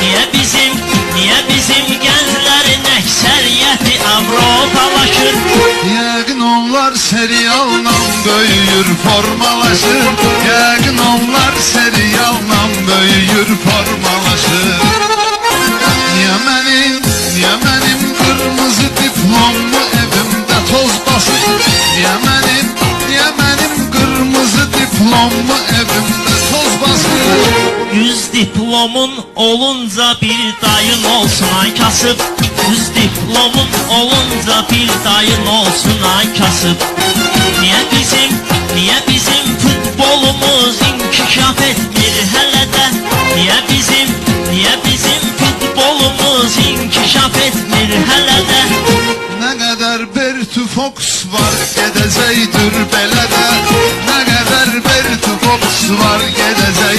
Niye bizim gençlerin ekseriyyəti Avropalaşır? Yəqin onlar serialla böyüyür, formalaşır. Yəqin onlar serialla böyüyür, formalaşır. Niyə mənim qırmızı diplomlu evimdə toz basır? Niyə mənim qırmızı diplomlu evimdə toz basır? 100 diplomun olunca bir dayın olsun ay kasıb. 100 diplomun olunca bir dayın olsun ay kasıb. Niye bizim futbolumuz inkişaf etmir hələ də? Niye bizim futbolumuz inkişaf etmir hələ də? Nə qədər Bertu Fox var gedəcəkdir belə də. Nə qədər Bertu Fox var gedəcək